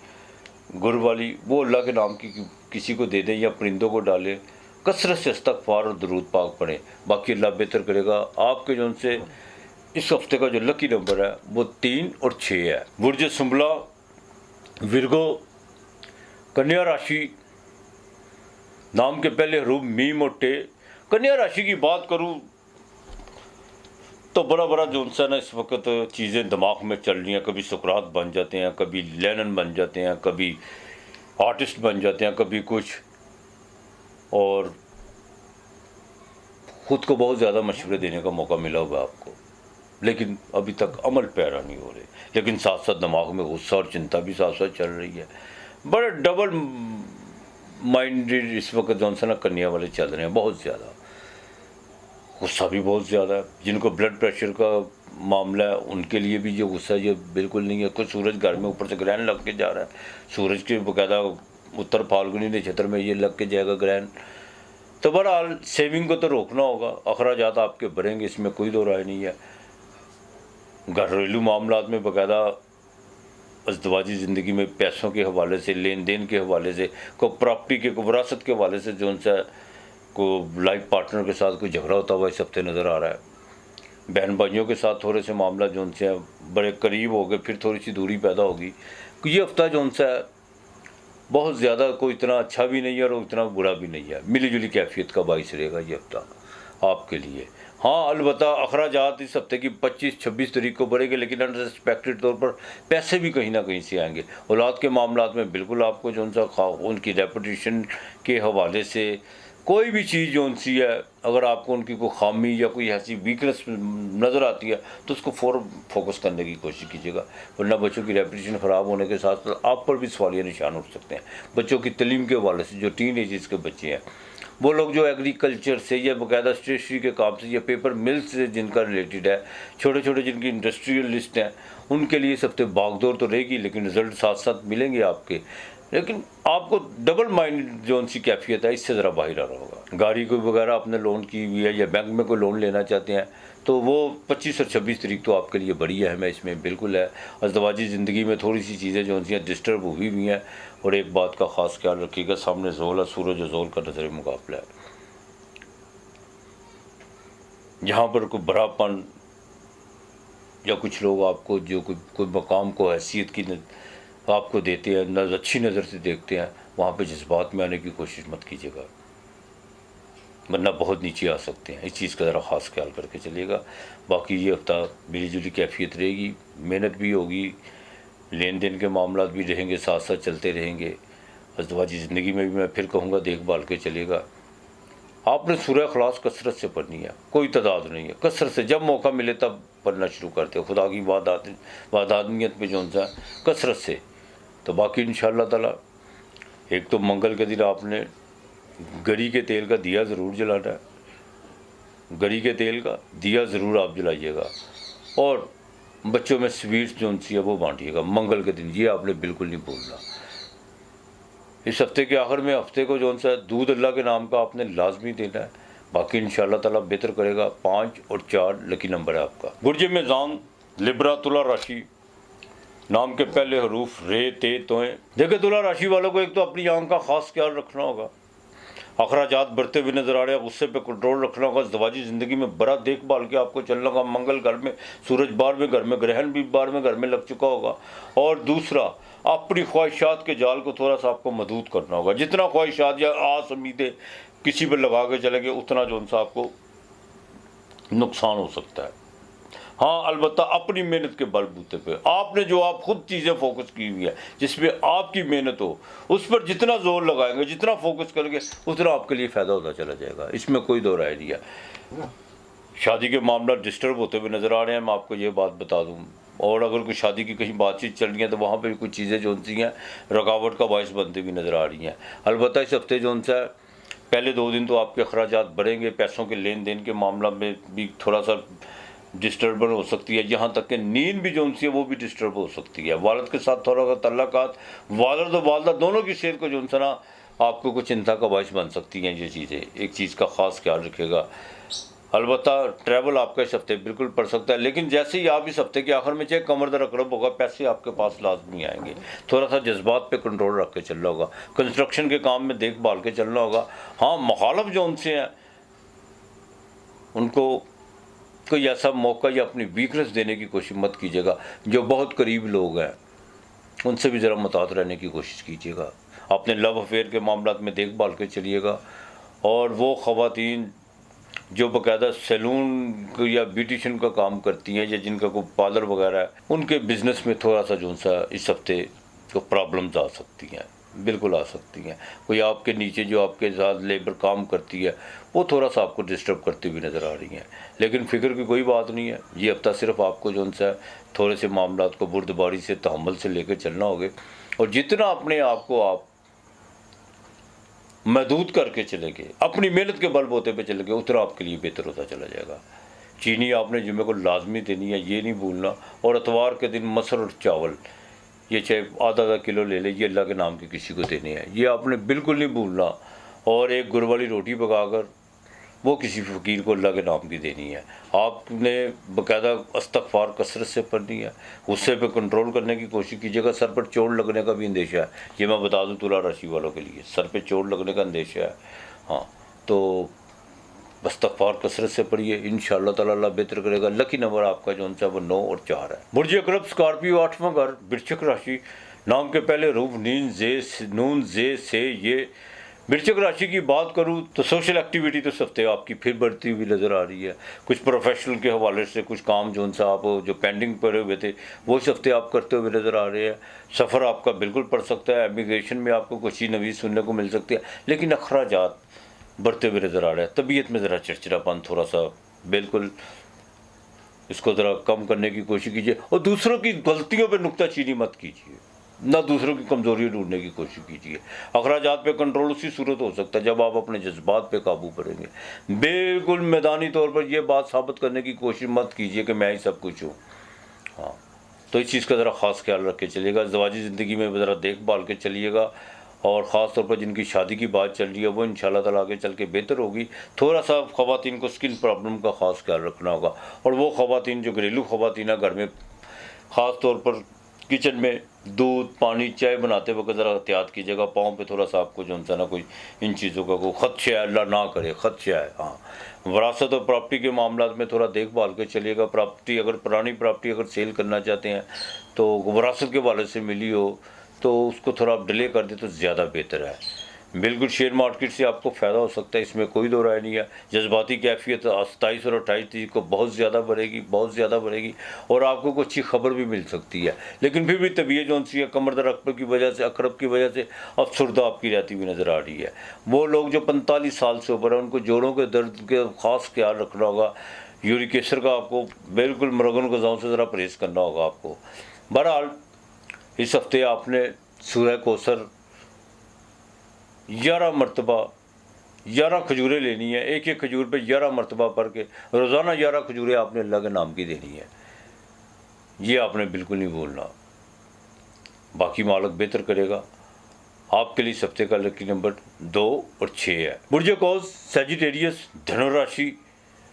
A: गुर वाली, वो अल्लाह के नाम की किसी को दे दें या परिंदों को डालें, कसरत से इस्तग़फ़ार और दुरूद पाक पढ़ें, बाकी अल्लाह बेहतर करेगा। आपके जो उनसे इस हफ्ते का जो लकी नंबर है वो 3 और 6 है। बुर्ज सुंबला, विरगो, कन्या राशि, नाम के पहले हरूफ मीम और टे। कन्या राशि की बात करूं तो बड़ा जो उनसे ना इस वक्त चीज़ें दिमाग में चल रही हैं, कभी सुकरात बन जाते हैं, कभी लेनन बन जाते हैं, कभी आर्टिस्ट बन जाते हैं, कभी कुछ, और ख़ुद को बहुत ज़्यादा मशवरे देने का मौका मिला हुआ आपको, लेकिन अभी तक अमल पैरा नहीं हो रहे। लेकिन साथ साथ दिमाग में गुस्सा और चिंता भी साथ साथ चल रही है। बड़े डबल माइंडेड इस वक्त जो ना कन्या वाले चल रहे हैं, बहुत ज़्यादा गुस्सा भी बहुत ज़्यादा है। जिनको ब्लड प्रेशर का मामला है उनके लिए भी जो गुस्सा ये बिल्कुल नहीं है। कुछ सूरज घर में ऊपर से ग्रहण लग के जा रहा है, सूरज के बाकायदा उत्तर फाल्गुनी नक्षत्र में ये लग के जाएगा ग्रहण। तो बहरहाल सेविंग को तो रोकना होगा, अखराजात आपके बढ़ेंगे, इसमें कोई दो राय नहीं है। घरेलू मामलात में बाकायदा अज़दवाजी ज़िंदगी में पैसों के हवाले से, लेन देन के हवाले से, को प्रॉपर्टी के, को विरासत के हवाले से जो उनसे को लाइफ पार्टनर के साथ कोई झगड़ा होता हुआ इस हफ्ते नज़र आ रहा है। बहन भाइयों के साथ थोड़े से मामला जो उनसे बड़े करीब हो गए, फिर थोड़ी सी दूरी पैदा होगी। ये हफ्ता जो उनसे बहुत ज़्यादा कोई इतना अच्छा भी नहीं है और इतना बुरा भी नहीं है, मिली जुली कैफियत का बाइस रहेगा ये हफ्ता आपके लिए। हाँ, अलबत्ता अखराजात इस हफ्ते की 25-26 तारीख को बढ़ेंगे, लेकिन अनएक्सपेक्टेड तौर पर पैसे भी कहीं ना कहीं से आएंगे। औलाद के मामलात में बिल्कुल आपको जो उनसा उनकी रेपुटेशन के हवाले से कोई भी चीज़ जो उनसी है, अगर आपको उनकी कोई खामी या कोई ऐसी वीकनेस नज़र आती है तो उसको फ़ौरन फोकस करने की कोशिश कीजिएगा, वरना बच्चों की रेपुटेशन ख़राब होने के साथ साथ आप पर भी सवालिया निशान उठ सकते हैं। बच्चों की तलीम के हवाले से जो टीन एजेस के बच्चे हैं, वो लोग जो एग्रीकल्चर से या बाकायदा स्टेशनरी के काम से या पेपर मिल्स से जिनका रिलेटेड है, छोटे छोटे जिनकी इंडस्ट्रियलिस्ट हैं, उनके लिए इस हफ्ते भागदौड़ तो रहेगी, लेकिन रिजल्ट साथ साथ मिलेंगे आपके। लेकिन आपको डबल माइंड जो उनसी कैफियत है इससे ज़रा बाहर आना होगा। गाड़ी कोई वगैरह आपने लोन की हुई है या बैंक में कोई लोन लेना चाहते हैं तो वो 25 और 26 तारीख तो आपके लिए बड़ी अहम है, इसमें बिल्कुल है। अज़दवाजी ज़िंदगी में थोड़ी सी चीज़ें जो उनसी डिस्टर्ब हुई हुई हैं, और एक बात का ख़ास ख्याल रखिएगा, सामने ज़ोल है, सूरज और ज़ोल का नजर मुकाबला है। यहाँ पर कोई बड़ापन या कुछ लोग आपको जो कोई मकाम को हैसियत की आपको देते हैं, अच्छी नज़र से देखते हैं, वहाँ पे जज्बात में आने की कोशिश मत कीजिएगा, वरना बहुत नीचे आ सकते हैं। इस चीज़ का ज़रा ख़ास ख्याल करके चलिएगा। बाकी ये हफ्ता मिली जुली कैफियत रहेगी, मेहनत भी होगी, लेन देन के मामला भी रहेंगे, साथ साथ चलते रहेंगे। अज़दवाजी ज़िंदगी में भी मैं फिर कहूँगा देखभाल के चलिएगा। आपने सूरह इखलास कसरत से पढ़नी है, कोई तादाद नहीं है, कसरत से जब मौका मिले तब पढ़ना शुरू करते हो, खुदा की वादानियत में जो उनसा कसरत से। तो बाकी इंशाअल्लाह ताला एक तो मंगल के दिन आपने गरी के तेल का दिया ज़रूर जलाना है, गरी के तेल का दिया ज़रूर आप जलाइएगा, और बच्चों में स्वीट्स जो उनसी है वो बांटिएगा मंगल के दिन, ये आपने बिल्कुल नहीं भूलना। इस हफ्ते के आखिर में हफ्ते को जो उनसा दूध अल्लाह के नाम का आपने लाजमी देना है, बाकी इंशाल्लाह ताला बेहतर करेगा। 5 और 4 लकी नंबर है आपका। गुर्जे मेज़ान लिब्रा तुला राशि, नाम के पहले हरूफ रे ते तोए। देखिए तुला राशि वालों को एक तो अपनी आंख का खास ख्याल रखना होगा, अखराजात बढ़ते हुए नजर आ रहे हैं, गुस्से पे कंट्रोल रखना होगा, ज़वाजी ज़िंदगी में बड़ा देखभाल के आपको चलना होगा। मंगल घर में, सूरज 12वें घर में, ग्रहण भी 12वें घर में लग चुका होगा। और दूसरा, अपनी ख्वाहिशात के जाल को थोड़ा सा आपको मजबूत करना होगा। जितना ख्वाहिशात या आस उम्मीदें किसी पर लगा के चलेंगे उतना जो उनसा आपको नुकसान हो सकता है। हाँ, अलबत्ता अपनी मेहनत के बलबूते पे आपने जो आप खुद चीज़ें फोकस की हुई है, जिसमें आपकी मेहनत हो, उस पर जितना जोर लगाएंगे, जितना फोकस करेंगे, उतना आपके लिए फ़ायदा होता चला जाएगा। इसमें कोई दो राय नहीं है। शादी के मामला डिस्टर्ब होते हुए नज़र आ रहे हैं, मैं आपको ये बात बता दूँ। और अगर कोई शादी की कहीं बातचीत चल रही है तो वहाँ पर कुछ चीज़ें जो सी हैं रुकावट का बायस बनती हुई नज़र आ रही हैं। अलबत्ता इस हफ्ते जो सा पहले 2 दिन तो आपके अखराजात बढ़ेंगे, पैसों के लेन देन के मामला में भी थोड़ा सा डिस्टर्बेंस हो सकती है। यहाँ तक कि नींद भी जो सी है वो भी डिस्टर्ब हो सकती है। वालिद के साथ थोड़ा सा तल्लुकात, वालिद और वालदा दोनों की सेहत को जो सा ना आपको कुछ चिंता का बायस बन सकती हैं ये चीज़ें। एक चीज़ का ख़ास ख्याल रखिएगा। अलबत्ता ट्रैवल आपका इस हफ्ते बिल्कुल पड़ सकता है, लेकिन जैसे ही आप इस हफ्ते के आखिर में चाहे कमर दर रकड़ब होगा, पैसे आपके पास लाजमी आएंगे। थोड़ा सा जज्बात पे कंट्रोल रख के चलना होगा। कंस्ट्रक्शन के काम में देखभाल के चलना होगा। हाँ, मुखालफ जो उनसे हैं उनको कोई ऐसा मौका या अपनी वीकनेस देने की कोशिश मत कीजिएगा। जो बहुत करीब लोग हैं उनसे भी ज़रा मुतात रहने की कोशिश कीजिएगा। अपने लव अफेयर के मामला में देखभाल के चलिएगा। और वो ख़वातीन जो बाकायदा सैलून या ब्यूटिशियन का काम करती हैं या जिनका कोई पार्लर वगैरह है, उनके बिज़नेस में थोड़ा सा जो सा इस हफ्ते को प्रॉब्लम्स आ सकती हैं, बिल्कुल आ सकती हैं। कोई आपके नीचे जो आपके साथ लेबर काम करती है वो थोड़ा सा आपको डिस्टर्ब करती हुई नज़र आ रही हैं, लेकिन फ़िक्र की कोई बात नहीं है। ये हफ्ता सिर्फ आपको जो सा थोड़े से मामलात को बुर्दबारी से तहम्मुल से लेकर चलना होगा। और जितना अपने आप को आप महदूद करके चलेंगे, अपनी मेहनत के बलबूते पे चलेंगे, उतना आपके लिए बेहतर होता चला जाएगा। चीनी आपने जुम्मे को लाजमी देनी है, ये नहीं भूलना। और इतवार के दिन मसर और चावल ये चाहे आधा किलो ले ले, ये अल्लाह के नाम के किसी को देने हैं, ये आपने बिल्कुल नहीं भूलना। और एक गुड़ वाली रोटी पकाकर वो किसी फ़कीर को अल्लाह के नाम की देनी है। आपने बाकायदा इस्तग़फ़ार कसरत से पढ़नी है। गुस्से पे कंट्रोल करने की कोशिश कीजिएगा। सर पर चोट लगने का भी अंदेशा है, ये मैं बता दूं तुला राशि वालों के लिए, सर पे चोट लगने का अंदेशा है। हाँ, तो इस्तग़फ़ार कसरत से पढ़िए, इंशाअल्लाह ताला अल्लाह बेहतर करेगा। लकी नंबर आपका जो सा वो 9 और 4 है। बुर्ज अक़रब स्कॉर्पियो 8वां घर, वृश्चिक राशि, नाम के पहले रूफ नीन जे नून जे से ये। वृश्चिक राशि की बात करूं तो सोशल एक्टिविटी तो इस हफ्ते आपकी फिर बढ़ती हुई नज़र आ रही है। कुछ प्रोफेशनल के हवाले से कुछ काम जो उनसे आप जो पेंडिंग पड़े हुए थे वो इस हफ्ते आप करते हुए नज़र आ रहे हैं। सफ़र आपका बिल्कुल पड़ सकता है, इमिग्रेशन में आपको कुछ ही नवीन सुनने को मिल सकती है, लेकिन अखराजात बढ़ते हुए नज़र आ रहे हैं। तबीयत में ज़रा चिड़चिड़ापन थोड़ा सा, बिल्कुल इसको ज़रा कम करने की कोशिश कीजिए। और दूसरों की गलतियों पर नुक्ताचीनी मत कीजिए, ना दूसरों की कमज़ोरी ढूंढने की कोशिश कीजिए। अखराजात पे कंट्रोल उसी सूरत हो सकता है जब आप अपने जज्बात पे काबू करेंगे। बिल्कुल मैदानी तौर पर यह बात साबित करने की कोशिश मत कीजिए कि मैं ही सब कुछ हूँ। हाँ, तो इस चीज़ का ज़रा ख़ास ख्याल रख के चलिएगा। ज़वाजी ज़िंदगी में ज़रा देखभाल के चलिएगा। और ख़ास तौर पर जिनकी शादी की बात चल रही है वो इंशाल्लाह ताला आगे चल के बेहतर होगी। थोड़ा सा ख़वातीन को स्किन प्रॉब्लम का ख़ास ख्याल रखना होगा। और वो ख़वातीन जो घरेलू ख़वातीन है घर में, ख़ास तौर पर किचन में दूध पानी चाय बनाते वक्त ज़रा एहतियात कीजिएगा। पाँव पे थोड़ा सा आपको जो है ना कोई इन चीज़ों का कोई खदशा है, अल्लाह ना करे खदशा है। हाँ, वरासत और प्रॉपर्टी के मामला में थोड़ा देखभाल के चलिएगा। प्रॉपर्टी अगर पुरानी प्रॉपर्टी अगर सेल करना चाहते हैं तो वरासत के वाले से मिली हो तो उसको थोड़ा आप डिले कर दे तो ज़्यादा बेहतर है। बिल्कुल शेयर मार्केट से आपको फ़ायदा हो सकता है, इसमें कोई दो राय नहीं है। जज्बाती कैफियत 27 और 28 तारीख को बहुत ज़्यादा बढ़ेगी, बहुत ज़्यादा बढ़ेगी और आपको कोई अच्छी खबर भी मिल सकती है। लेकिन फिर भी तबीयत जो सी है कमर दर अकबर की वजह से, अकरब की वजह से अफसरदा आपकी रहती हुई नज़र आ रही है। वो लोग जो 45 साल से ऊपर हैं उनको जोड़ों के दर्द के ख़ास ख्याल रखना होगा। यूरिक एसिड का आपको बिल्कुल मुरगन ग़िज़ाओं से ज़रा परहेज़ करना होगा आपको। बहरहाल इस हफ्ते आपने सूरह कौसर 11 मरतबा 11 खजूरें लेनी है। एक एक खजूर पे 11 मरतबा पढ़ के रोज़ाना 11 खजूरें आपने अल्लाह के नाम की देनी है, ये आपने बिल्कुल नहीं भूलना। बाकी मालिक बेहतर करेगा। आपके लिए इस हफ्ते का लकी नंबर 2 और 6 है। बुर्ज कौस सैजिटेरियस धनुराशि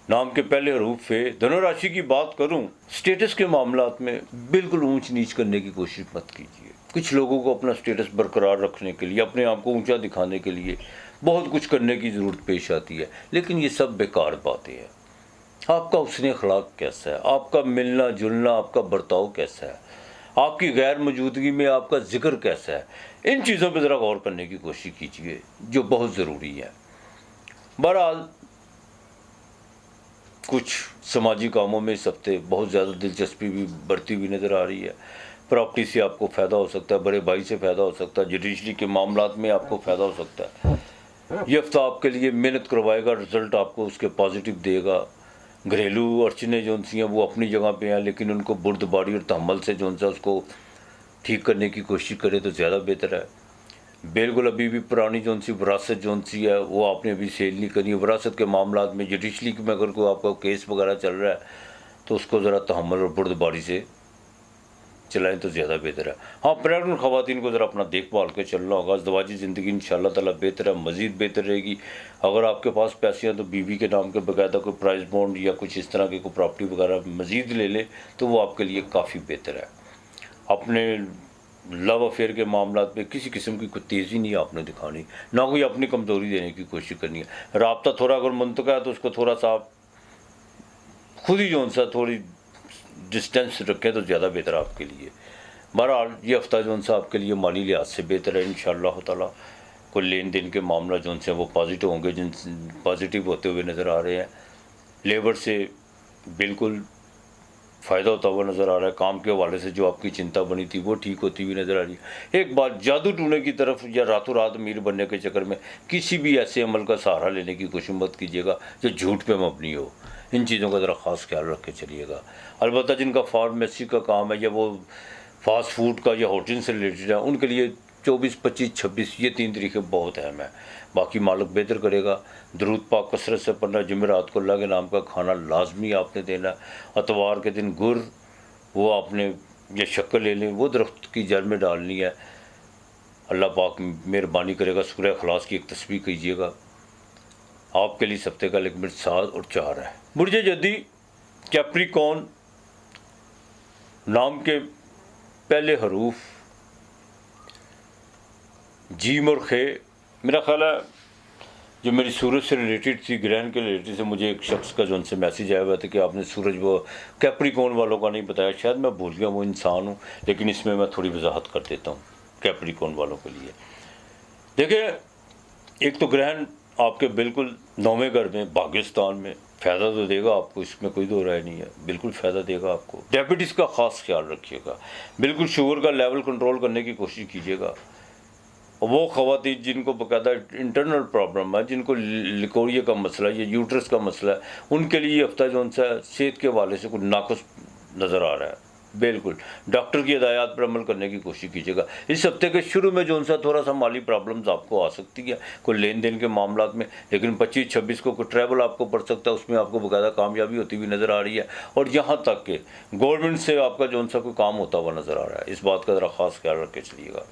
A: नाम के पहले हरूफ है। धनुराशि की बात करूं, स्टेटस के मामलात में बिल्कुल ऊंच नीच करने की कोशिश मत कीजिए। कुछ लोगों को अपना स्टेटस बरकरार रखने के लिए, अपने आप को ऊंचा दिखाने के लिए बहुत कुछ करने की ज़रूरत पेश आती है, लेकिन ये सब बेकार बातें हैं। आपका हुस्न अखलाक कैसा है, आपका मिलना जुलना, आपका बर्ताव कैसा है, आपकी गैर मौजूदगी में आपका जिक्र कैसा है, इन चीज़ों पर ज़रा गौर करने की कोशिश कीजिए, जो बहुत ज़रूरी है। बहरहाल कुछ समाजी कामों में इस हफ्ते बहुत ज़्यादा दिलचस्पी भी बढ़ती हुई नज़र आ रही है। प्रॉपर्टी से आपको फ़ायदा हो सकता है, बड़े भाई से फ़ायदा हो सकता है, जुडिशरी के मामलात में आपको फ़ायदा हो सकता है। ये हफ्ता आपके लिए मेहनत करवाएगा, रिजल्ट आपको उसके पॉजिटिव देगा। घरेलू अड़चने जो सी हैं वो अपनी जगह पे हैं, लेकिन उनको बुर्दबारी और तहम्मुल से जो सा उसको ठीक करने की कोशिश करें तो ज़्यादा बेहतर है। बिल्कुल अभी भी पुरानी जो सी विरासत जो सी है वो आपने अभी सेल नहीं करनी है। विरासत के मामलात में जुडिशरी में अगर कोई आपका केस वगैरह चल रहा है तो उसको ज़रा तहम्मुल और बुर्दबारी से चलाएं तो ज़्यादा बेहतर है। हाँ, प्रेगनेंट ख़वातीन को ज़रा अपना देखभाल के चलना होगा। अज़दवाजी ज़िंदगी इंशाअल्लाह ताला बेहतर है, मज़ीद बेहतर रहेगी। अगर आपके पास पैसे हैं तो बीवी के नाम के बाकायदा कोई प्राइस बॉन्ड या कुछ इस तरह की कोई प्रॉपर्टी वगैरह मज़ीद ले लें तो वो आपके लिए काफ़ी बेहतर है। अपने लव अफेयर के मामलात में किसी किस्म की कोई तेज़ी नहीं आपने दिखानी, ना कोई अपनी कमज़ोरी देने की कोशिश करनी है। राब्ता थोड़ा अगर मुंतका है तो उसको थोड़ा सा खुद ही जो सा थोड़ी डिस्टेंस रखें तो ज़्यादा बेहतर आपके लिए। बहरहाल ये हफ्ता जो सा आपके लिए माली लिहाज से बेहतर है इंशाअल्लाह ताला। कोई लेन देन के मामला जो से वो पॉजिटिव होंगे, जिन पॉजिटिव होते हुए नज़र आ रहे हैं। लेबर से बिल्कुल फ़ायदा होता हुआ नज़र आ रहा है। काम के हवाले से जो आपकी चिंता बनी थी वो ठीक होती हुई नज़र आ रही है। एक बात, जादू टूने की तरफ या रातों रात अमीर बनने के चक्कर में किसी भी ऐसे अमल का सहारा लेने की कोशिश मत कीजिएगा जो झूठ पे मबनी हो। इन चीज़ों का ज़रा ख़ास ख्याल रख के चलिएगा। अलबत्ता जिनका फार्मेसी का काम है या वो फास्ट फूड का या होटल से रिलेटेड है, उनके लिए 24, 25, 26 ये 3 तरीके बहुत अहम है। बाकी मालिक बेहतर करेगा। दरूद पाक कसरत से पढ़ना, जुमेरात को अल्लाह के नाम का खाना लाजमी आपने देना। अतवार के दिन गुर वो आपने या शक्कर ले लें, वो दरख्त की जड़ में डालनी है। अल्लाह पाक मेहरबानी करेगा। सूरह इखलास की एक तस्बीह कीजिएगा। आपके लिए हफ्ते का लिमिट 7 और 4 है। बुर्ज जदी कैप्रिकॉर्न नाम के पहले हरूफ जीम और खे। मेरा ख्याल है जो मेरी सूरज से रिलेटेड थी, ग्रहण के रिलेटेड से, मुझे एक शख्स का जो उनसे मैसेज आया हुआ था कि आपने सूरज वो कैप्रिकॉर्न वालों का नहीं बताया। शायद मैं भूल गया, वो इंसान हूँ, लेकिन इसमें मैं थोड़ी वजाहत कर देता हूँ कैप्रिकॉर्न वालों के लिए। देखिए, एक तो ग्रहण आपके बिल्कुल 9वें घर में भाग्यस्थान में फ़ायदा तो देगा आपको, इसमें कोई दो राय नहीं है, बिल्कुल फ़ायदा देगा आपको। डायबिटीज़ का ख़ास ख्याल रखिएगा। बिल्कुल शुगर का लेवल कंट्रोल करने की कोशिश कीजिएगा। वो ख़वातीन जिनको बाकायदा इंटरनल प्रॉब्लम है, जिनको लिकोरिया का मसला है या यूट्रस का मसला है, उनके लिए ये हफ्ता जो सा सेहत के हवाले से कुछ नाक़ुस नज़र आ रहा है। बिल्कुल डॉक्टर की हिदायत पर अमल करने की कोशिश कीजिएगा। इस हफ्ते के शुरू में जो सा थोड़ा सा माली प्रॉब्लम्स आपको आ सकती है कोई लेन देन के मामलात में, लेकिन 25-26 को कोई ट्रैवल आपको पड़ सकता है, उसमें आपको बाकायदा कामयाबी होती हुई नज़र आ रही है। और यहाँ तक कि गवर्नमेंट से आपका जो सा कोई काम होता हुआ नज़र आ रहा है, इस बात का ज़रा ख़ास ख्याल रख के चलिएगा।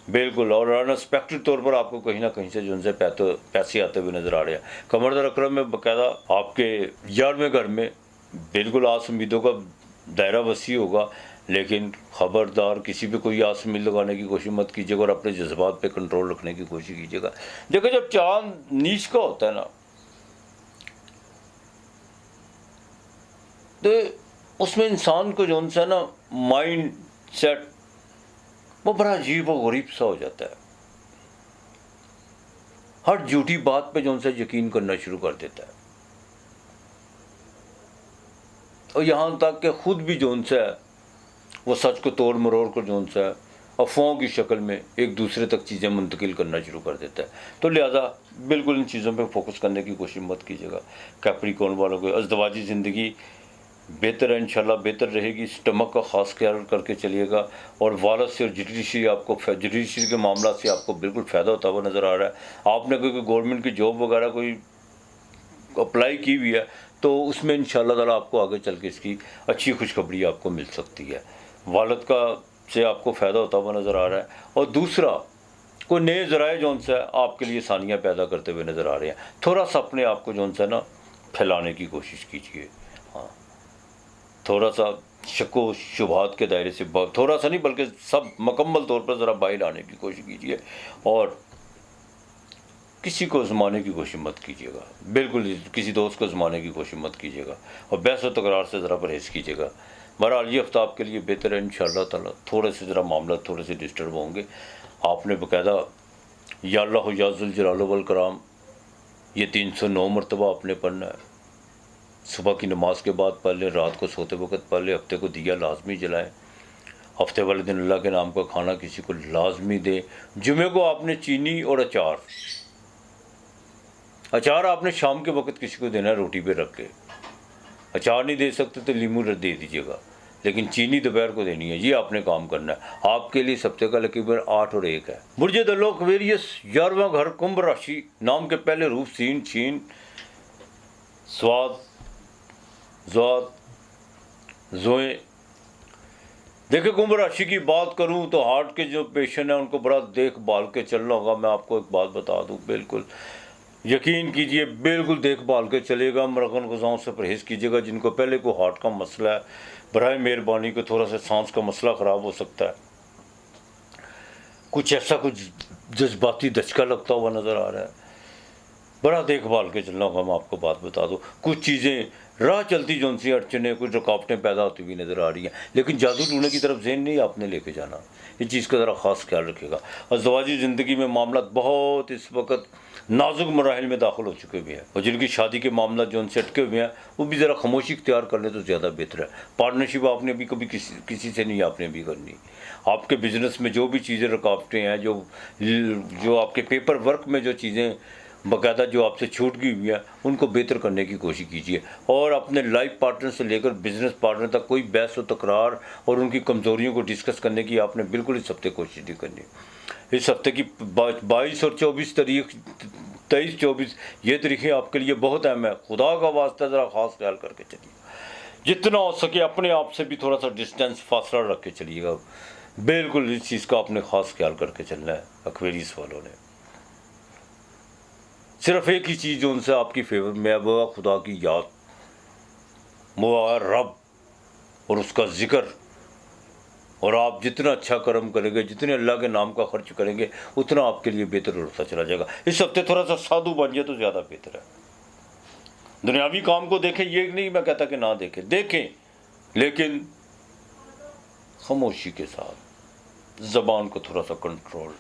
A: बिल्कुल, और अनएक्सपेक्टेड तौर पर आपको कहीं ना कहीं से जो उनसे पैसे आते हुए नज़र आ रहे हैं। कमरदर अकरम में बाकायदा आपके 11वें घर में बिल्कुल आस उम्मीदों का दायरा वसी होगा, लेकिन ख़बरदार किसी पे कोई आस उम्मीद लगाने की कोशिश मत कीजिएगा और अपने जज्बात पे कंट्रोल रखने की कोशिश कीजिएगा। देखो, जब चांद नीच का होता है ना, तो उसमें इंसान को जो सा ना माइंड सेट वो बड़ा अजीब और गरीब सा हो जाता है। हर झूठी बात पे जो सा यकीन करना शुरू कर देता है, और यहाँ तक कि खुद भी जो सा वो सच को तोड़ मरोड़ कर जो सा अफवाहों की शक्ल में एक दूसरे तक चीज़ें मुंतकिल करना शुरू कर देता है। तो लिहाजा बिल्कुल इन चीज़ों पे फोकस करने की कोशिश मत कीजिएगा। कैप्रिकॉर्न वालों को अज़दवाजी ज़िंदगी बेहतर है, इंशाल्लाह बेहतर रहेगी। स्टमक का ख़ास ख्याल करके चलिएगा। और वालद से और जुडिशरी आपको जुडिशरी के मामला से आपको बिल्कुल फ़ायदा होता हुआ नज़र आ रहा है। आपने कोई गवर्नमेंट की जॉब वगैरह कोई अप्लाई की हुई है तो उसमें इंशाल्लाह ताला आपको आगे चल के इसकी अच्छी खुशखबरी आपको मिल सकती है। वालद का से आपको फ़ायदा होता हुआ नज़र आ रहा है। और दूसरा, कोई नए ज़राए जो सा आपके लिए आसानियाँ पैदा करते हुए नज़र आ रहे हैं। थोड़ा सा अपने आप को जो सा ना फैलाने की कोशिश कीजिए। हाँ, थोड़ा सा शक्को शुबहात के दायरे से थोड़ा सा नहीं बल्कि सब मुकम्मल तौर पर ज़रा बाहर आने की कोशिश कीजिए और किसी को आजमाने की कोशिश मत कीजिएगा। बिल्कुल किसी दोस्त को आजमाने की कोशिश मत कीजिएगा और बहस व तकरार से ज़रा परहेज़ कीजिएगा। बहरहाल ये हफ्ता आपके लिए बेहतर है इंशाअल्लाह ताला। थोड़े से ज़रा मामला थोड़े से डिस्टर्ब होंगे। आपने बाकायदा या अल्लाह या ज़ुल जलाल वल कराम ये 309 मरतबा आपने पढ़ना है। सुबह की नमाज के बाद पढ़ लें, रात को सोते वक्त पढ़ लें, हफ्ते को दिया लाजमी जलाएं, हफ्ते वाले दिन अल्लाह के नाम का खाना किसी को लाजमी दें। जुमे को आपने चीनी और अचार आपने शाम के वक्त किसी को देना है रोटी पे रख के। अचार नहीं दे सकते तो लीमू दे दीजिएगा, लेकिन चीनी दोपहर को देनी है। ये आपने काम करना है। आपके लिए सप्ते का लकीबर 8 और 1 है। बुर्ज दलो एक्वेरियस 11वां घर कुंभ राशि। नाम के पहले रूप सीन छीन स्वाद ज़ात ज़ोए। देखिए कुंभ राशि की बात करूं तो हार्ट के जो पेशेंट हैं उनको बड़ा देखभाल के चलना होगा। मैं आपको एक बात बता दूं, बिल्कुल यकीन कीजिए, बिल्कुल देखभाल के चलेगा। मरगन ग़िज़ाओं से परहेज़ कीजिएगा। जिनको पहले को हार्ट का मसला है, बराए मेहरबानी को थोड़ा सा सांस का मसला ख़राब हो सकता है, कुछ ऐसा कुछ जज्बाती धचका लगता हुआ नज़र आ रहा है, बड़ा देखभाल के चलना होगा। मैं आपको बात बता दूँ, कुछ चीज़ें राह चलती जो उनसी अड़चने कुछ रुकावटें पैदा होती हुई नज़र आ रही हैं, लेकिन जादू टूने की तरफ ज़हन नहीं आपने लेके जाना। इस चीज़ का ज़रा ख़ास ख्याल रखिएगा। और ज़वाजी ज़िंदगी में मामला बहुत इस वक्त नाजुक मराहल में दाखिल हो चुके हुए हैं और जिनकी शादी के मामला जो उनसे अटके हुए हैं वो भी ज़रा खामोशी इख्तियार कर लें तो ज़्यादा बेहतर है। पार्टनरशिप आपने भी कभी किसी से नहीं आपने भी करनी। आपके बिज़नेस में जो भी चीज़ें रुकावटें हैं, जो आपके पेपर वर्क में जो चीज़ें बाकायदा जो आपसे छूट गई हुई है, उनको बेहतर करने की कोशिश कीजिए। और अपने लाइफ पार्टनर से लेकर बिजनेस पार्टनर तक कोई बहस व तकरार और उनकी कमज़ोरियों को डिस्कस करने की आपने बिल्कुल इस हफ्ते कोशिश नहीं करनी। इस हफ्ते की 22 और 24 तारीख, 23-24 ये तारीखें आपके लिए बहुत अहम है। खुदा का वास्ता ज़रा ख़ास ख्याल करके चलिए। जितना हो सके अपने आप से भी थोड़ा सा डिस्टेंस फासला रख के चलिएगा। बिल्कुल इस चीज़ का आपने ख़ास ख्याल करके चलना है। एक्वेरियस वालों ने सिर्फ एक ही चीज़ जो उनसे आपकी फेवर में वो खुदा की याद, वो रब और उसका ज़िक्र। और आप जितना अच्छा कर्म करेंगे, जितने अल्लाह के नाम का खर्च करेंगे, उतना आपके लिए बेहतर होता चला जाएगा। इस हफ्ते थोड़ा सा साधु बन जाए तो ज़्यादा बेहतर है। दुनियावी काम को देखें, ये नहीं मैं कहता कि ना देखें, लेकिन खामोशी के साथ, ज़बान को थोड़ा सा कंट्रोल।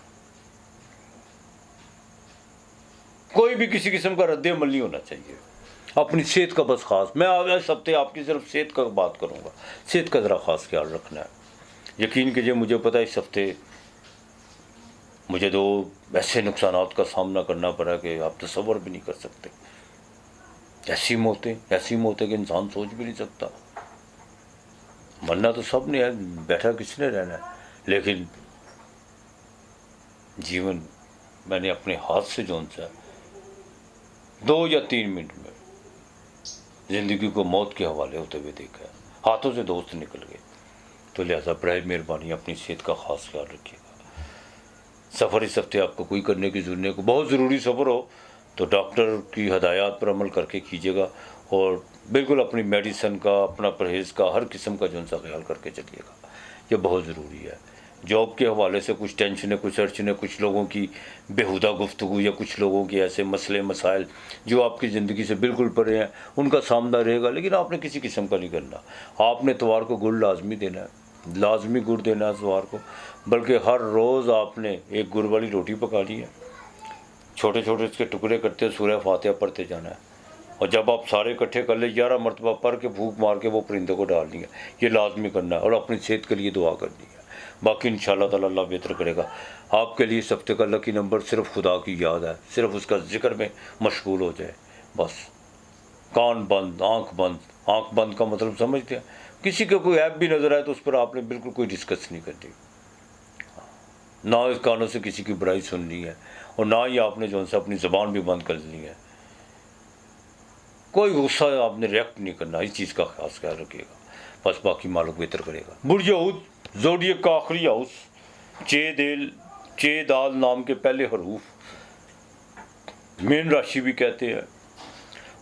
A: कोई भी किसी किस्म का रद्द अमल नहीं होना चाहिए। अपनी सेहत का बस खास, मैं इस हफ्ते आपकी सिर्फ सेहत का बात करूँगा। सेहत का ज़रा ख़ास ख्याल रखना है। यकीन कीजिए, मुझे पता है इस हफ्ते मुझे 2 ऐसे नुकसानात का सामना करना पड़ा कि आप तसव्वुर भी नहीं कर सकते। ऐसी मौतें कि इंसान सोच भी नहीं सकता। मरना तो सब ने है, बैठा किसने रहना है, लेकिन जीवन मैंने अपने हाथ से जो सा 2 या 3 मिनट में ज़िंदगी को मौत के हवाले होते हुए देखा है। हाथों से दोस्त निकल गए। तो लिहाजा बराए मेहरबानी अपनी सेहत का ख़ास ख्याल रखिएगा। सफ़र इस हफ्ते आपको कोई करने की ज़रूरत नहीं। बहुत ज़रूरी सफ़र हो तो डॉक्टर की हदायत पर अमल करके कीजिएगा और बिल्कुल अपनी मेडिसिन का, अपना परहेज़ का, हर किस्म का जो सा ख्याल करके चलिएगा। ये बहुत ज़रूरी है। जॉब के हवाले से कुछ टेंशनें, कुछ अड़चनें, कुछ लोगों की बेहुदा गुफ्तगू या कुछ लोगों के ऐसे मसले मसाइल जो आपकी ज़िंदगी से बिल्कुल परे हैं, उनका सामना रहेगा। लेकिन आपने किसी किस्म का नहीं करना। आपने इतवार को गुड़ लाजमी देना है, लाजमी गुड़ देना है इतवार को। बल्कि हर रोज़ आपने एक गुड़ वाली रोटी पकानी है, छोटे छोटे इसके टुकड़े करते सूरह फातिहा पढ़ते जाना है और जब आप सारे इकट्ठे कर ले 11 मरतबा पढ़ के फूंक मार के वो परिंदे को डालनी है। ये लाजमी करना है और अपनी सेहत के लिए दुआ करनी है। बाकी इंशाअल्लाह ताला अल्लाह बेहतर करेगा। आपके लिए इस हफ्ते का लकी नंबर सिर्फ खुदा की याद है, सिर्फ उसका जिक्र में मशगूल हो जाए बस। कान बंद, आँख बंद का मतलब समझते हैं। किसी का कोई ऐप भी नज़र आए तो उस पर आपने बिल्कुल कोई डिस्कस नहीं करनी, ना इस कानों से किसी की बुराई सुननी है और ना ही आपने जो है अपनी ज़बान भी बंद कर ली है। कोई गुस्सा आपने रिएक्ट नहीं करना। इस चीज़ का खास ख्याल रखिएगा। बस बाकी मालूम बेहतर करेगा। बुर्ज हूत ज़ोडिएक का आखिरी हाउस 6 दिल चे दाल नाम के पहले हरूफ मेन राशि भी कहते हैं।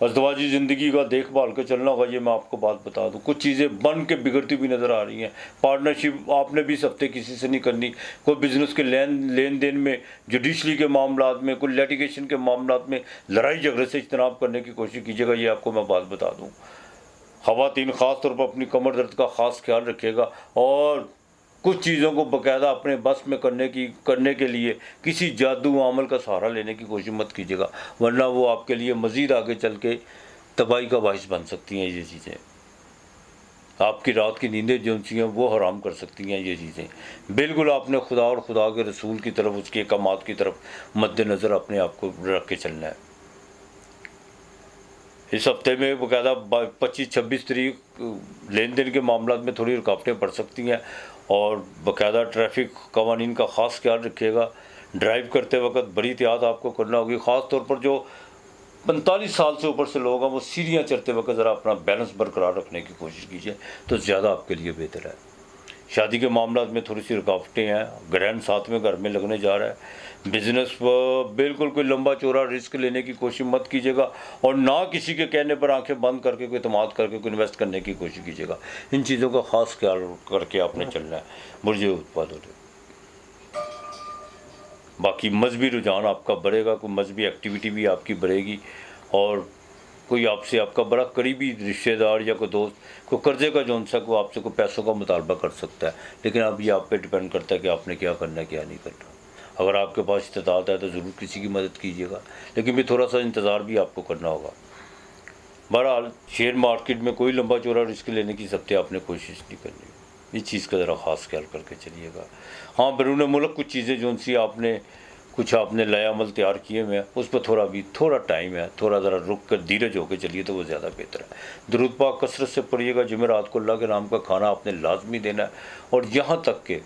A: अज़दवाजी ज़िंदगी का देखभाल के चलना होगा, ये मैं आपको बात बता दूं। कुछ चीज़ें बन के बिगड़ती भी नज़र आ रही हैं। पार्टनरशिप आपने भी इस हफ्ते किसी से नहीं करनी। कोई बिजनेस के लेन देन में, जुडिशरी के मामलात में, कोई लिटिगेशन के मामलात में लड़ाई झगड़े से इज्तनाब करने की कोशिश कीजिएगा, ये आपको मैं बात बता दूँ। ख़वातीन ख़ास तौर पर अपनी कमर दर्द का ख़ास ख्याल रखिएगा और कुछ चीज़ों को बाकायदा अपने बस में करने के लिए किसी जादू अमल का सहारा लेने की कोशिश मत कीजिएगा, वरना वो आपके लिए मज़ीद आगे चल के तबाही का बाइस बन सकती हैं। ये चीज़ें आपकी रात की नींदें जो हैं वो हराम कर सकती हैं। ये चीज़ें बिल्कुल आपने खुदा और खुदा के रसूल की तरफ, उसके अहकामात की तरफ मद्देनज़र अपने आप को रख के चलना है। इस हफ्ते में बाकायदा 25-26 तारीख लेन देन के मामला में थोड़ी रुकावटें पड़ सकती हैं और बाकायदा ट्रैफिक कवानीन का ख़ास ख्याल रखिएगा। ड्राइव करते वक्त बड़ी एहतियात आपको करना होगी। ख़ास तौर पर जो 45 साल से ऊपर से लोग हैं वो सीढ़ियाँ चढ़ते वक्त ज़रा अपना बैलेंस बरकरार रखने की कोशिश कीजिए तो ज़्यादा आपके लिए बेहतर है। शादी के मामला में थोड़ी सी रुकावटें हैं। ग्रहण 7वें घर में लगने जा रहा है। बिजनेस पर बिल्कुल कोई लंबा चौड़ा रिस्क लेने की कोशिश मत कीजिएगा और ना किसी के कहने पर आंखें बंद करके कोई तमाद करके कोई इन्वेस्ट करने की कोशिश कीजिएगा। इन चीज़ों का ख़ास ख्याल करके आपने चलना है। बुर्ज उत्पादों से बाकी मजहबी रुझान आपका बढ़ेगा, कोई मजहबी एक्टिविटी भी आपकी बढ़ेगी और कोई आपसे आपका बड़ा करीबी रिश्तेदार या कोई दोस्त कोई कर्जे का जो उनसे को आपसे कोई पैसों का मुतालबा कर सकता है, लेकिन अब ये आप पे डिपेंड करता है कि आपने क्या करना है क्या नहीं करना। अगर आपके पास इस्तेताअत है तो ज़रूर किसी की मदद कीजिएगा, लेकिन भी थोड़ा सा इंतज़ार भी आपको करना होगा। बहरहाल शेयर मार्केट में कोई लंबा चौड़ा रिस्क लेने की सबसे आपने कोशिश नहीं करनी। इस चीज़ का ज़रा ख़ास ख्याल करके चलिएगा। हाँ, बैरून मुल्क कुछ चीज़ें जो उनसी आपने नया अमल तैयार किए हुए हैं, उस पर थोड़ा टाइम है, थोड़ा ज़रा रुक कर धीरज होकर चलिए तो वो ज़्यादा बेहतर है। दुरूद पाक कसरत से पढ़िएगा। जुमेरात को अल्लाह के नाम का खाना आपने लाजमी देना है और यहाँ तक कि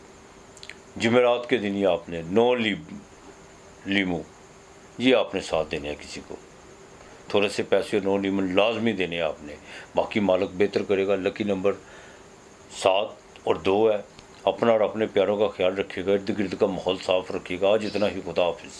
A: जुमेरात के दिन ही आपने नो लीमू ये आपने साथ देने हैं। किसी को थोड़े से पैसे नो लीमू लाजमी देने हैं आपने। बाकी मालिक बेहतर करेगा। लकी नंबर 7 और 2 है। अपना और अपने प्यारों का ख्याल रखिएगा। इर्द गिर्द का माहौल साफ़ रखिएगा। आज इतना ही। खुदा हाफिज़।